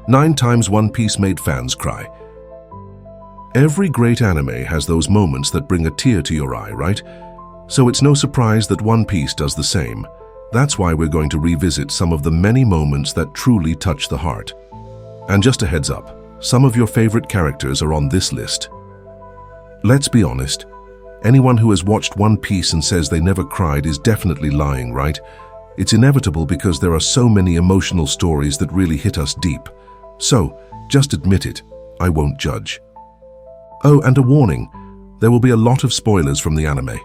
9 times One Piece made fans cry. Every great anime has those moments that bring a tear to your eye, right? So it's no surprise that One Piece does the same. That's why we're going to revisit some of the many moments that truly touch the heart. And just a heads up, some of your favorite characters are on this list. Let's be honest, anyone who has watched One Piece and says they never cried is definitely lying, right? It's inevitable because there are so many emotional stories that really hit us deep. So, just admit it, I won't judge. Oh, and a warning, there will be a lot of spoilers from the anime.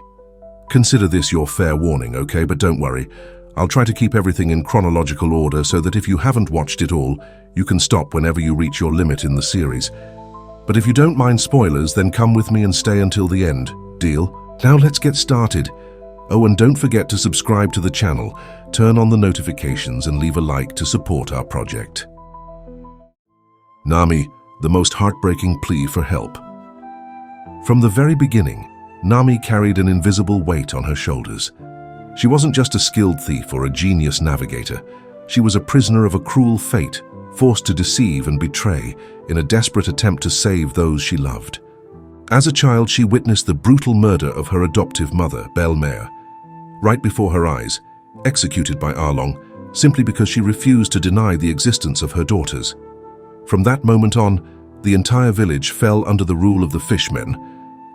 Consider this your fair warning, okay? But don't worry, I'll try to keep everything in chronological order so that if you haven't watched it all, you can stop whenever you reach your limit in the series. But if you don't mind spoilers, then come with me and stay until the end. Deal? Now let's get started. Oh, and don't forget to subscribe to the channel, turn on the notifications and leave a like to support our project. Nami, the most heartbreaking plea for help. From the very beginning, Nami carried an invisible weight on her shoulders. She wasn't just a skilled thief or a genius navigator. She was a prisoner of a cruel fate, forced to deceive and betray in a desperate attempt to save those she loved. As a child, she witnessed the brutal murder of her adoptive mother, Belle-Mère, right before her eyes, executed by Arlong, simply because she refused to deny the existence of her daughters. From that moment on, the entire village fell under the rule of the fishmen,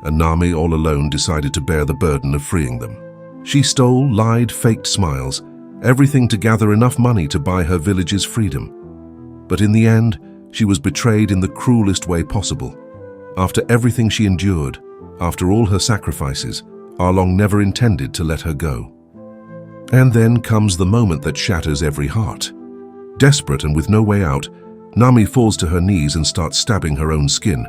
and Nami all alone decided to bear the burden of freeing them. She stole, lied, faked smiles, everything to gather enough money to buy her village's freedom. But in the end, she was betrayed in the cruelest way possible. After everything she endured, after all her sacrifices, Arlong never intended to let her go. And then comes the moment that shatters every heart. Desperate and with no way out, Nami falls to her knees and starts stabbing her own skin,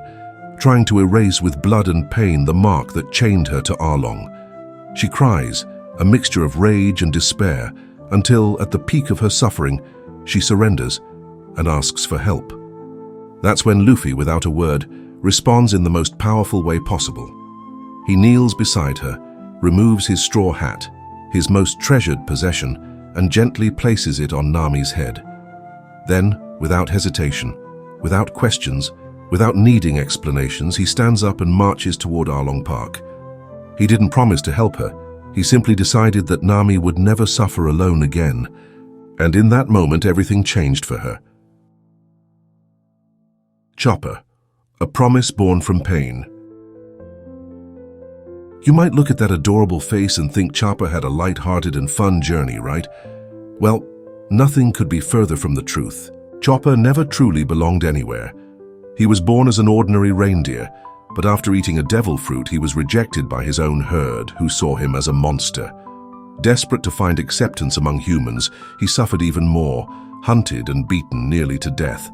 trying to erase with blood and pain the mark that chained her to Arlong. She cries, a mixture of rage and despair, until, at the peak of her suffering, she surrenders and asks for help. That's when Luffy, without a word, responds in the most powerful way possible. He kneels beside her, removes his straw hat, his most treasured possession, and gently places it on Nami's head. Then, without hesitation, without questions, without needing explanations, he stands up and marches toward Arlong Park. He didn't promise to help her. He simply decided that Nami would never suffer alone again. And in that moment, everything changed for her. Chopper, a promise born from pain. You might look at that adorable face and think Chopper had a light-hearted and fun journey, right? Well, nothing could be further from the truth. Chopper never truly belonged anywhere. He was born as an ordinary reindeer, but after eating a devil fruit, he was rejected by his own herd, who saw him as a monster. Desperate to find acceptance among humans, he suffered even more, hunted and beaten nearly to death.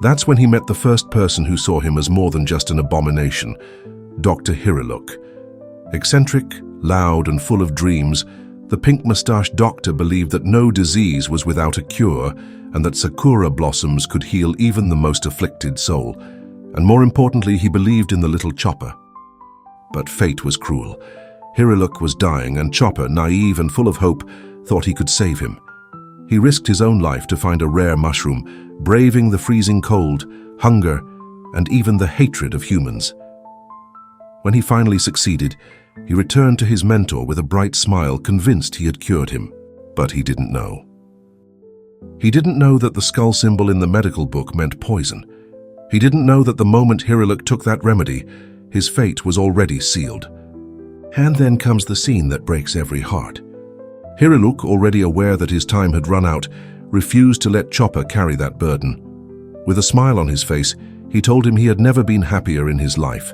That's when he met the first person who saw him as more than just an abomination, Dr. Hiriluk. Eccentric, loud, and full of dreams, the pink-mustached doctor believed that no disease was without a cure and that sakura blossoms could heal even the most afflicted soul. And more importantly, he believed in the little Chopper. But fate was cruel. Hiriluk was dying, and Chopper, naive and full of hope, thought he could save him. He risked his own life to find a rare mushroom, braving the freezing cold, hunger, and even the hatred of humans. When he finally succeeded, he returned to his mentor with a bright smile, convinced he had cured him. But he didn't know. He didn't know that the skull symbol in the medical book meant poison. He didn't know that the moment Hiriluk took that remedy, his fate was already sealed. And then comes the scene that breaks every heart. Hiriluk, already aware that his time had run out, refused to let Chopper carry that burden. With a smile on his face, he told him he had never been happier in his life.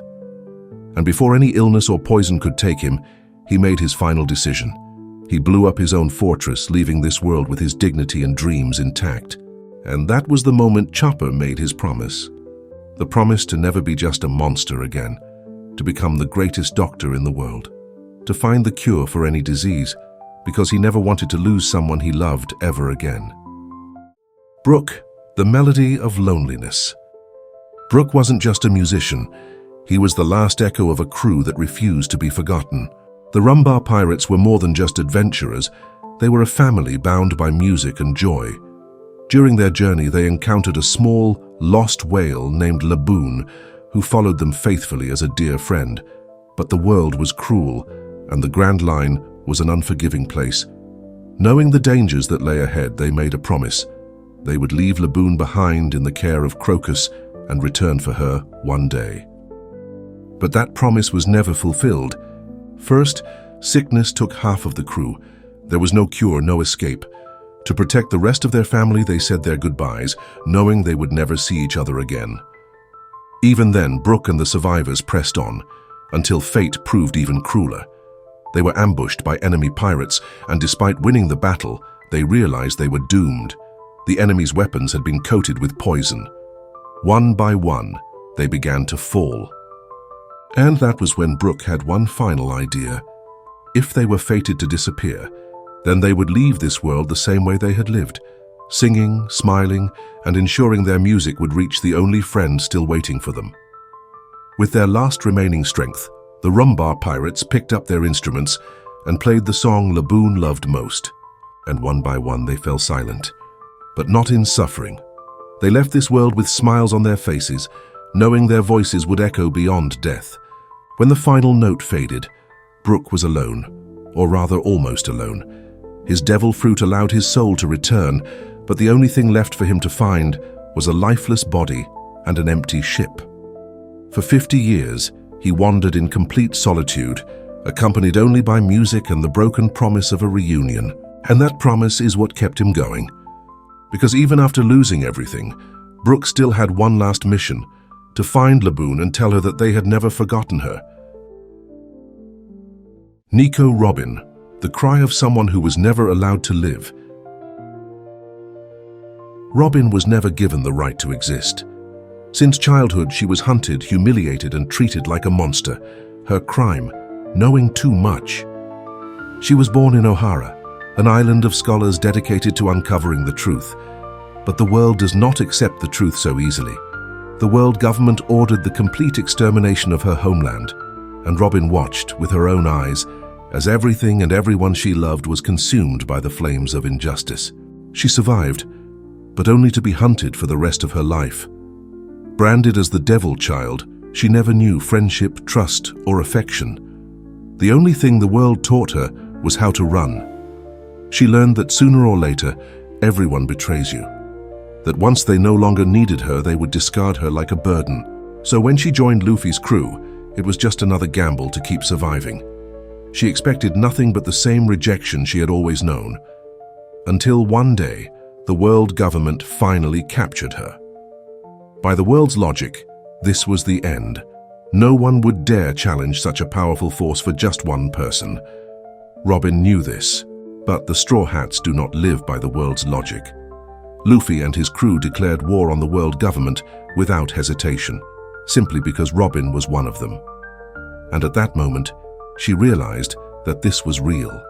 And before any illness or poison could take him, he made his final decision. He blew up his own fortress, leaving this world with his dignity and dreams intact. And that was the moment Chopper made his promise. The promise to never be just a monster again, to become the greatest doctor in the world, to find the cure for any disease, because he never wanted to lose someone he loved ever again. Brook, the melody of loneliness. Brook wasn't just a musician. He was the last echo of a crew that refused to be forgotten. The Rumbar Pirates were more than just adventurers. They were a family bound by music and joy. During their journey, they encountered a small, lost whale named Laboon, who followed them faithfully as a dear friend. But the world was cruel, and the Grand Line was an unforgiving place. Knowing the dangers that lay ahead, they made a promise. They would leave Laboon behind in the care of Crocus and return for her one day. But that promise was never fulfilled. First, sickness took half of the crew. There was no cure, no escape. To protect the rest of their family, they said their goodbyes, knowing they would never see each other again. Even then, Brooke and the survivors pressed on, until fate proved even crueler. They were ambushed by enemy pirates, and despite winning the battle, they realized they were doomed. The enemy's weapons had been coated with poison. One by one, they began to fall. And that was when Brooke had one final idea. If they were fated to disappear, then they would leave this world the same way they had lived, singing, smiling, and ensuring their music would reach the only friend still waiting for them. With their last remaining strength, the Rumbar pirates picked up their instruments and played the song Laboon loved most, and one by one they fell silent. But not in suffering. They left this world with smiles on their faces, knowing their voices would echo beyond death. When the final note faded, Brooke was alone, or rather almost alone. His devil fruit allowed his soul to return, but the only thing left for him to find was a lifeless body and an empty ship. For 50 years, he wandered in complete solitude, accompanied only by music and the broken promise of a reunion. And that promise is what kept him going. Because even after losing everything, Brooke still had one last mission, to find Laboon and tell her that they had never forgotten her. Nico Robin, the cry of someone who was never allowed to live. Robin was never given the right to exist. Since childhood, she was hunted, humiliated, and treated like a monster. Her crime, knowing too much. She was born in O'Hara, an island of scholars dedicated to uncovering the truth. But the world does not accept the truth so easily. The world government ordered the complete extermination of her homeland, and Robin watched with her own eyes as everything and everyone she loved was consumed by the flames of injustice. She survived, but only to be hunted for the rest of her life. Branded as the devil child, she never knew friendship, trust, or affection. The only thing the world taught her was how to run. She learned that sooner or later, everyone betrays you. That once they no longer needed her, they would discard her like a burden. So when she joined Luffy's crew, it was just another gamble to keep surviving. She expected nothing but the same rejection she had always known. Until one day, the world government finally captured her. By the world's logic, this was the end. No one would dare challenge such a powerful force for just one person. Robin knew this, but the Straw Hats do not live by the world's logic. Luffy and his crew declared war on the world government without hesitation, simply because Robin was one of them. And at that moment, she realized that this was real.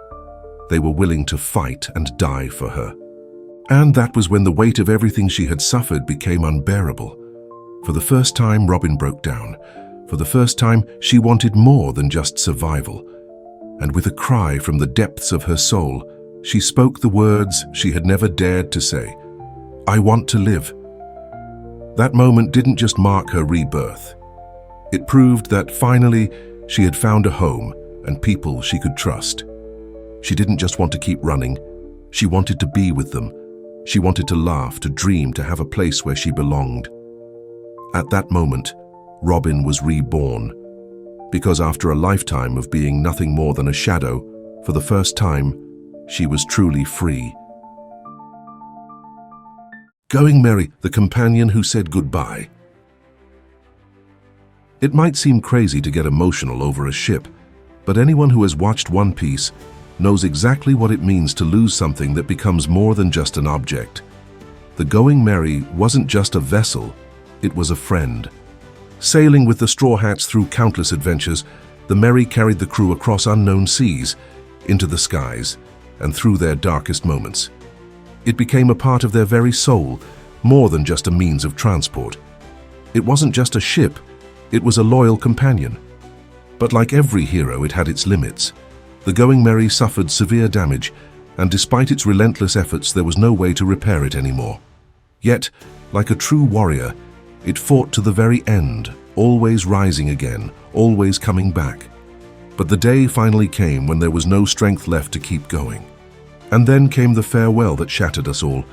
They were willing to fight and die for her. And that was when the weight of everything she had suffered became unbearable. For the first time, Robin broke down. For the first time, she wanted more than just survival. And with a cry from the depths of her soul, she spoke the words she had never dared to say. I want to live. That moment didn't just mark her rebirth. It proved that finally she had found a home and people she could trust. She didn't just want to keep running. She wanted to be with them. She wanted to laugh, to dream, to have a place where she belonged. At that moment, Robin was reborn. Because after a lifetime of being nothing more than a shadow, for the first time, she was truly free. Going Merry, the companion who said goodbye. It might seem crazy to get emotional over a ship, but anyone who has watched One Piece knows exactly what it means to lose something that becomes more than just an object. The Going Merry wasn't just a vessel, it was a friend. Sailing with the Straw Hats through countless adventures, the Merry carried the crew across unknown seas, into the skies, and through their darkest moments. It became a part of their very soul, more than just a means of transport. It wasn't just a ship, it was a loyal companion. But like every hero, it had its limits. The Going Merry suffered severe damage, and despite its relentless efforts, there was no way to repair it anymore. Yet, like a true warrior, it fought to the very end, always rising again, always coming back. But the day finally came when there was no strength left to keep going. And then came the farewell that shattered us all.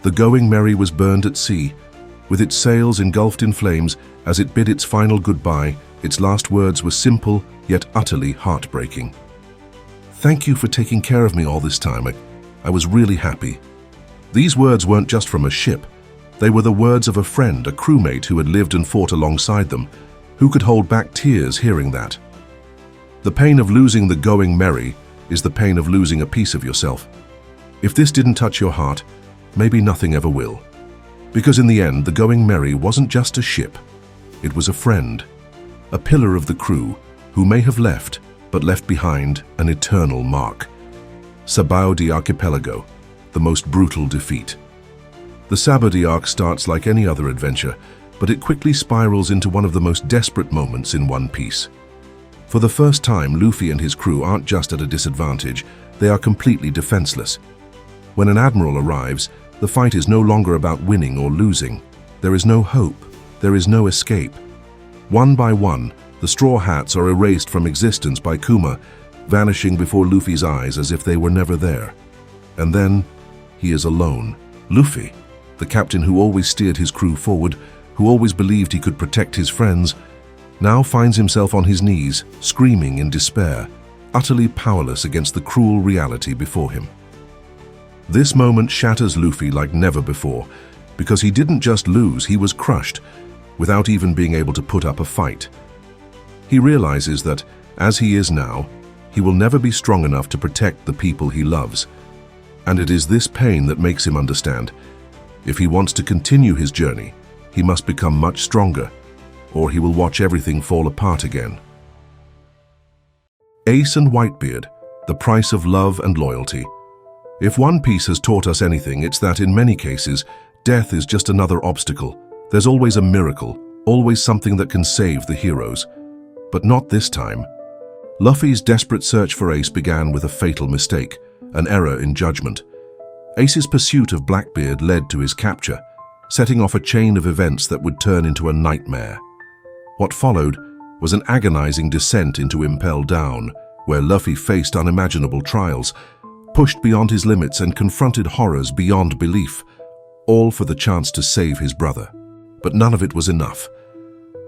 The Going Merry was burned at sea, with its sails engulfed in flames as it bid its final goodbye. Its last words were simple, yet utterly heartbreaking. "Thank you for taking care of me all this time. I was really happy." These words weren't just from a ship. They were the words of a friend, a crewmate who had lived and fought alongside them. Who could hold back tears hearing that? The pain of losing the Going Merry is the pain of losing a piece of yourself. If this didn't touch your heart, maybe nothing ever will. Because in the end, the Going Merry wasn't just a ship. It was a friend, a pillar of the crew who may have left, but left behind an eternal mark. Sabao de Archipelago, the most brutal defeat. The Saba de Arc starts like any other adventure, but it quickly spirals into one of the most desperate moments in One Piece. For the first time, Luffy and his crew aren't just at a disadvantage, they are completely defenseless. When an admiral arrives, the fight is no longer about winning or losing. There is no hope, there is no escape. One by one, the Straw Hats are erased from existence by Kuma, vanishing before Luffy's eyes as if they were never there. And then, he is alone. Luffy, the captain who always steered his crew forward, who always believed he could protect his friends, now finds himself on his knees, screaming in despair, utterly powerless against the cruel reality before him. This moment shatters Luffy like never before, because he didn't just lose, he was crushed, without even being able to put up a fight. He realizes that, as he is now, he will never be strong enough to protect the people he loves. And it is this pain that makes him understand. If he wants to continue his journey, he must become much stronger, or he will watch everything fall apart again. Ace and Whitebeard, the price of love and loyalty. If One Piece has taught us anything, it's that in many cases, death is just another obstacle. There's always a miracle, always something that can save the heroes. But not this time. Luffy's desperate search for Ace began with a fatal mistake, an error in judgment. Ace's pursuit of Blackbeard led to his capture, setting off a chain of events that would turn into a nightmare. What followed was an agonizing descent into Impel Down, where Luffy faced unimaginable trials, pushed beyond his limits and confronted horrors beyond belief, all for the chance to save his brother. But none of it was enough.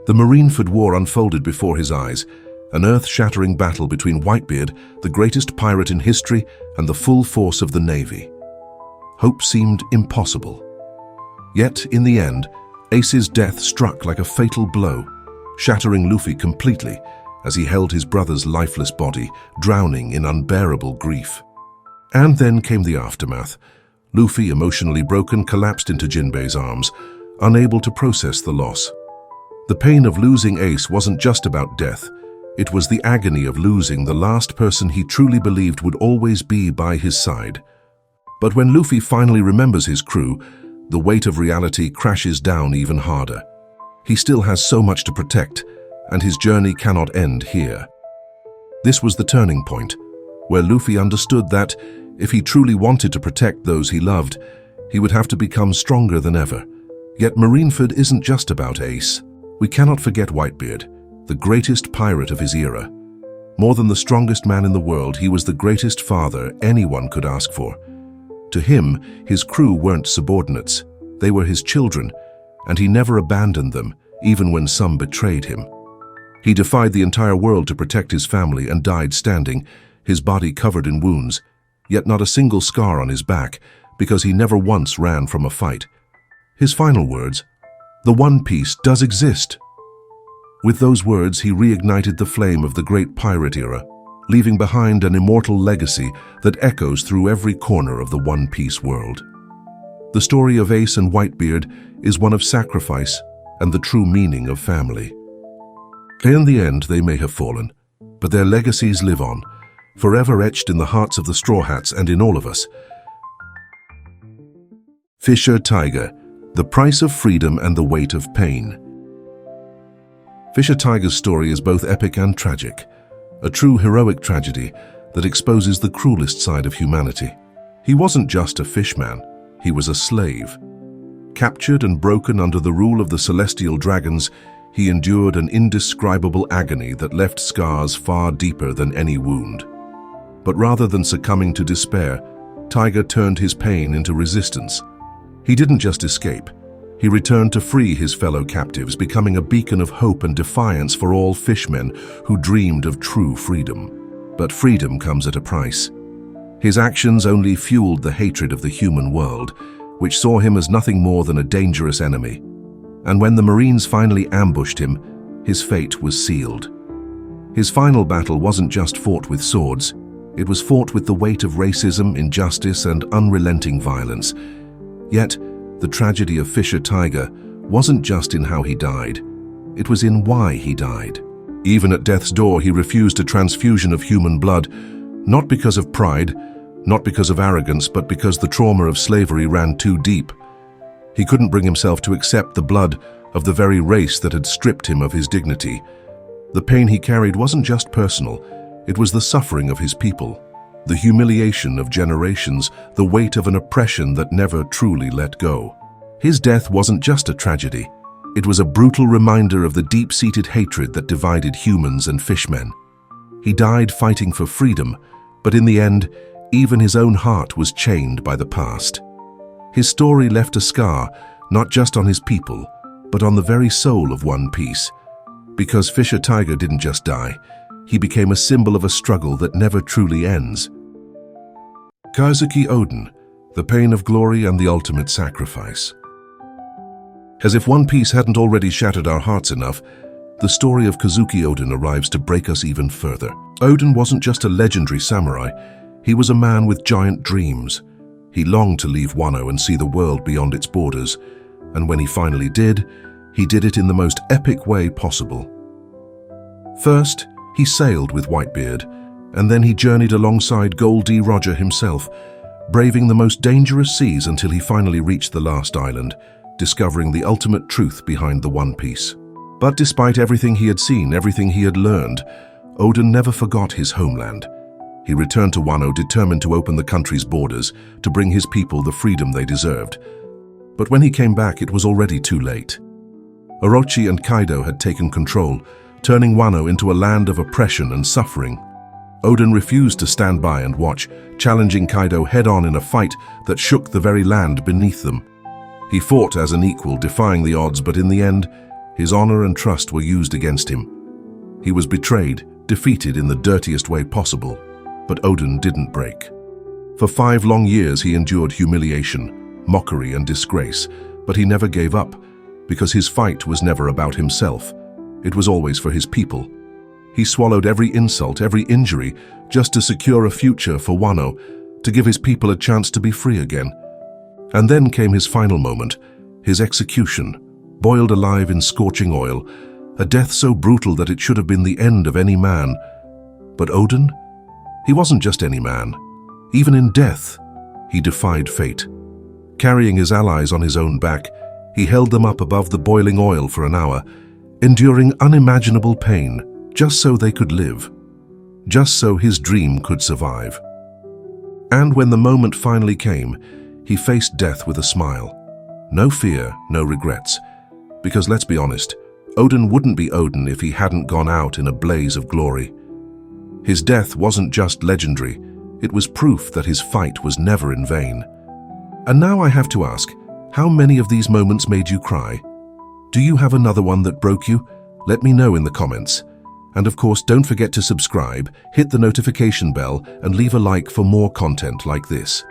The Marineford War unfolded before his eyes, an earth-shattering battle between Whitebeard, the greatest pirate in history, and the full force of the Navy. Hope seemed impossible. Yet, in the end, Ace's death struck like a fatal blow, shattering Luffy completely as he held his brother's lifeless body, drowning in unbearable grief. And then came the aftermath. Luffy, emotionally broken, collapsed into Jinbei's arms, unable to process the loss. The pain of losing Ace wasn't just about death. It was the agony of losing the last person he truly believed would always be by his side. But when Luffy finally remembers his crew, the weight of reality crashes down even harder. He still has so much to protect, and his journey cannot end here. This was the turning point, where Luffy understood that, if he truly wanted to protect those he loved, he would have to become stronger than ever. Yet Marineford isn't just about Ace. We cannot forget Whitebeard, the greatest pirate of his era. More than the strongest man in the world, he was the greatest father anyone could ask for. To him, his crew weren't subordinates. They were his children, and he never abandoned them, even when some betrayed him. He defied the entire world to protect his family and died standing, his body covered in wounds, yet not a single scar on his back, because he never once ran from a fight. His final words, "The One Piece does exist." With those words, he reignited the flame of the great pirate era, leaving behind an immortal legacy that echoes through every corner of the One Piece world. The story of Ace and Whitebeard is one of sacrifice and the true meaning of family. In the end, they may have fallen, but their legacies live on, forever etched in the hearts of the Straw Hats and in all of us. Fisher Tiger, the price of freedom and the weight of pain. Fisher Tiger's story is both epic and tragic, a true heroic tragedy that exposes the cruelest side of humanity. He wasn't just a fishman, he was a slave. Captured and broken under the rule of the celestial dragons, he endured an indescribable agony that left scars far deeper than any wound. But rather than succumbing to despair, Tiger turned his pain into resistance. He didn't just escape. He returned to free his fellow captives, becoming a beacon of hope and defiance for all fishmen who dreamed of true freedom. But freedom comes at a price. His actions only fueled the hatred of the human world, which saw him as nothing more than a dangerous enemy. And when the Marines finally ambushed him, his fate was sealed. His final battle wasn't just fought with swords. It was fought with the weight of racism, injustice, and unrelenting violence. Yet, the tragedy of Fisher Tiger wasn't just in how he died. It was in why he died. Even at death's door, he refused a transfusion of human blood, not because of pride, not because of arrogance, but because the trauma of slavery ran too deep. He couldn't bring himself to accept the blood of the very race that had stripped him of his dignity. The pain he carried wasn't just personal. It was the suffering of his people, the humiliation of generations, the weight of an oppression that never truly let go. His death wasn't just a tragedy. It was a brutal reminder of the deep-seated hatred that divided humans and fishmen. He died fighting for freedom, but in the end, even his own heart was chained by the past. His story left a scar, not just on his people, but on the very soul of One Piece. Because Fisher Tiger didn't just die, he became a symbol of a struggle that never truly ends. Kazuki Oden, the pain of glory and the ultimate sacrifice. As if One Piece hadn't already shattered our hearts enough, the story of Kazuki Oden arrives to break us even further. Oden wasn't just a legendary samurai, he was a man with giant dreams. He longed to leave Wano and see the world beyond its borders, and when he finally did, he did it in the most epic way possible. First, he sailed with Whitebeard, and then he journeyed alongside Gol D. Roger himself, braving the most dangerous seas until he finally reached the last island, discovering the ultimate truth behind the One Piece. But despite everything he had seen, everything he had learned, Oden never forgot his homeland. He returned to Wano determined to open the country's borders, to bring his people the freedom they deserved. But when he came back, it was already too late. Orochi and Kaido had taken control, turning Wano into a land of oppression and suffering. Oden refused to stand by and watch, challenging Kaido head-on in a fight that shook the very land beneath them. He fought as an equal, defying the odds, but in the end, his honor and trust were used against him. He was betrayed, defeated in the dirtiest way possible, but Oden didn't break. For 5 long years he endured humiliation, mockery and disgrace, but he never gave up, because his fight was never about himself. It was always for his people. He swallowed every insult, every injury, just to secure a future for Wano, to give his people a chance to be free again. And then came his final moment, his execution, boiled alive in scorching oil, a death so brutal that it should have been the end of any man. But Oden? He wasn't just any man. Even in death, he defied fate. Carrying his allies on his own back, he held them up above the boiling oil for an hour, enduring unimaginable pain, just so they could live, just so his dream could survive. And when the moment finally came, he faced death with a smile. No fear, no regrets. Because let's be honest, Oden wouldn't be Oden if he hadn't gone out in a blaze of glory. His death wasn't just legendary, it was proof that his fight was never in vain. And now I have to ask, how many of these moments made you cry? Do you have another one that broke you? Let me know in the comments. And of course, don't forget to subscribe, hit the notification bell, and leave a like for more content like this.